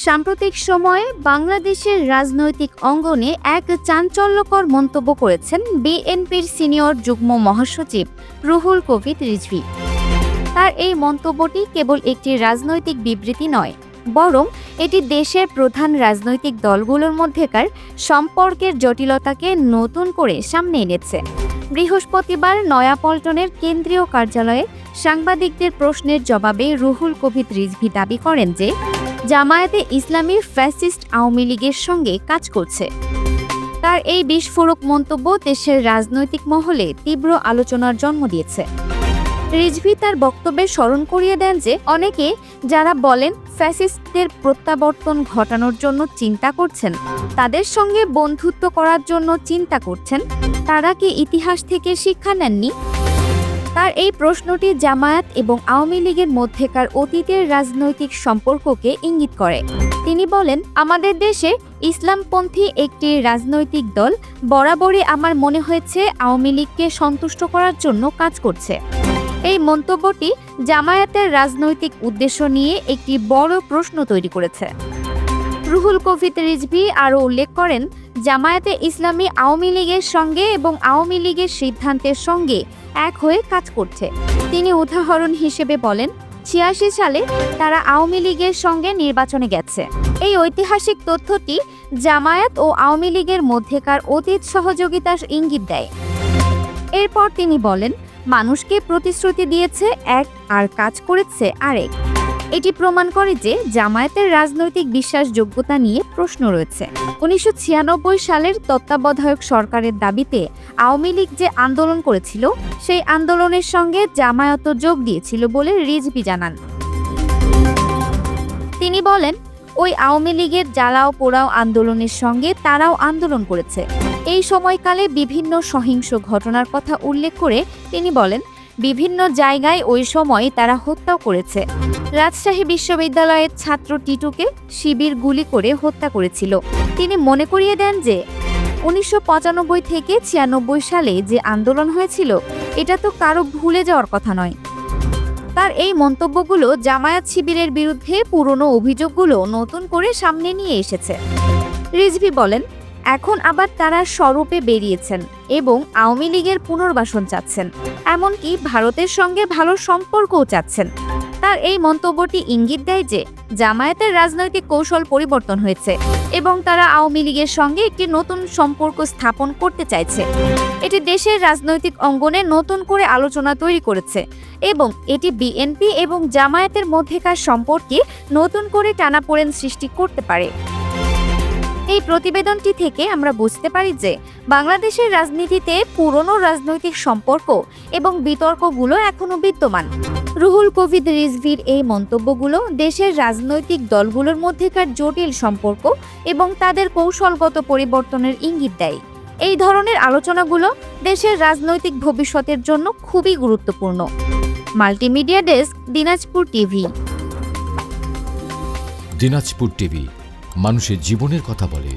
সাম্প্রতিক সময়ে বাংলাদেশের রাজনৈতিক অঙ্গনে এক চাঞ্চল্যকর মন্তব্য করেছেন বিএনপির সিনিয়র যুগ্ম মহাসচিব রুহুল কবির রিজভী। তার এই মন্তব্যটি কেবল একটি রাজনৈতিক বিবৃতি নয়, বরং এটি দেশের প্রধান রাজনৈতিক দলগুলোর মধ্যেকার সম্পর্কের জটিলতাকে নতুন করে সামনে এনেছে। বৃহস্পতিবার নয়াপল্টনের কেন্দ্রীয় কার্যালয়ে সাংবাদিকদের প্রশ্নের জবাবে রুহুল কবির রিজভী দাবি করেন যে জামায়াতে ইসলামী ফ্যাসিস্ট আওয়ামী লীগের সঙ্গে কাজ করছে। তার এই বিস্ফোরক মন্তব্য দেশের রাজনৈতিক মহলে তীব্র আলোচনার জন্ম দিয়েছে। রিজভী তার বক্তব্যে স্মরণ করিয়ে দেন যে অনেকে যারা বলেন ফ্যাসিস্টদের প্রত্যাবর্তন ঘটানোর জন্য চিন্তা করছেন, তাদের সঙ্গে বন্ধুত্ব করার জন্য চিন্তা করছেন, তারা কি ইতিহাস থেকে শিক্ষা নেননি? তার এই প্রশ্নটি জামায়াত এবং আওয়ামী লীগের মধ্যেকার অতীতের রাজনৈতিক সম্পর্ককে ইঙ্গিত করে। তিনি বলেন, আমাদের দেশে ইসলামপন্থী একটি রাজনৈতিক দল বরাবরই আমার মনে হয়েছে আওয়ামী লীগকে সন্তুষ্ট করার জন্য কাজ করছে। এই মন্তব্যটি জামায়াতের রাজনৈতিক উদ্দেশ্য নিয়ে একটি বড় প্রশ্ন তৈরি করেছে। রুহুল কবির রিজভী আরও উল্লেখ করেন, জামায়াতে ইসলামী আওয়ামী লীগের সঙ্গে এবং আওয়ামী লীগের সিদ্ধান্তের সঙ্গে এক হয়ে কাজ করছে। তিনি উদাহরণ হিসেবে বলেন, ৮৬ সালে তারা আওয়ামী লীগের সঙ্গে নির্বাচনে গেছে। এই ঐতিহাসিক তথ্যটি জামায়াত ও আওয়ামী লীগের মধ্যেকার অতীত সহযোগিতার ইঙ্গিত দেয়। এরপর তিনি বলেন, মানুষকে প্রতিশ্রুতি দিয়েছে এক আর কাজ করেছে আরেক। এটি প্রমাণ করে যে জামায়াতের রাজনৈতিক বিশ্বাসযোগ্যতা নিয়ে প্রশ্ন রয়েছে। ১৯৯৬ সালের তত্ত্বাবধায়ক সরকারের দাবিতে আওয়ামী লীগ যে আন্দোলন করেছিল, সেই আন্দোলনের সঙ্গে জামায়াতও যোগ দিয়েছিল বলে রিজভী জানান। তিনি বলেন, ওই আওয়ামী লীগের জ্বালাও পোড়াও আন্দোলনের সঙ্গে তারাও আন্দোলন করেছে। এই সময়কালে বিভিন্ন সহিংস ঘটনার কথা উল্লেখ করে তিনি বলেন, বিভিন্ন জায়গায় ওই সময় তারা হত্যাও করেছে। রাজশাহী বিশ্ববিদ্যালয়ের ছাত্র টিটুকে শিবির গুলি করে হত্যা করেছিল। তিনি মনে করিয়ে দেন যে ১৯৯৫ থেকে ৯৬ সালে যে আন্দোলন হয়েছিল, এটা তো কারো ভুলে যাওয়ার কথা নয়। তার এই মন্তব্যগুলো জামায়াত শিবিরের বিরুদ্ধে পুরনো অভিযোগগুলো নতুন করে সামনে নিয়ে এসেছে। রিজভী বলেন, এখন আবার তারা স্বরূপে বেরিয়েছেন এবং আওয়ামী লীগের পুনর্বাসন চাচ্ছেন, এমনকি ভারতের সঙ্গে ভালো সম্পর্কও চাচ্ছেন। তার এই মন্তব্যটি ইঙ্গিত দেয় যে জামায়াতের রাজনৈতিক কৌশল পরিবর্তন হয়েছে এবং তারা আওয়ামী লীগের সঙ্গে একটি নতুন সম্পর্ক স্থাপন করতে চাইছে। এটি দেশের রাজনৈতিক অঙ্গনে নতুন করে আলোচনা তৈরি করেছে এবং এটি বিএনপি এবং জামায়াতের মধ্যেকার সম্পর্কে নতুন করে টানাপোড়েন সৃষ্টি করতে পারে। এই প্রতিবেদনটি থেকে আমরা বুঝতে পারি যে বাংলাদেশের রাজনীতিতে পুরনো রাজনৈতিক সম্পর্ক এবং বিতর্কগুলো এখনো বিদ্যমান। রুহুল কবির রিজভীর এই মন্তব্যগুলো দেশের রাজনৈতিক দলগুলোর মধ্যেকার জটিল সম্পর্ক এবং তাদের কৌশলগত পরিবর্তনের ইঙ্গিত দেয়। এই ধরনের আলোচনাগুলো দেশের রাজনৈতিক ভবিষ্যতের জন্য খুবই গুরুত্বপূর্ণ। Multimedia desk, Dinajpur TV. Dinajpur TV, মানুষের জীবনের কথা বলে।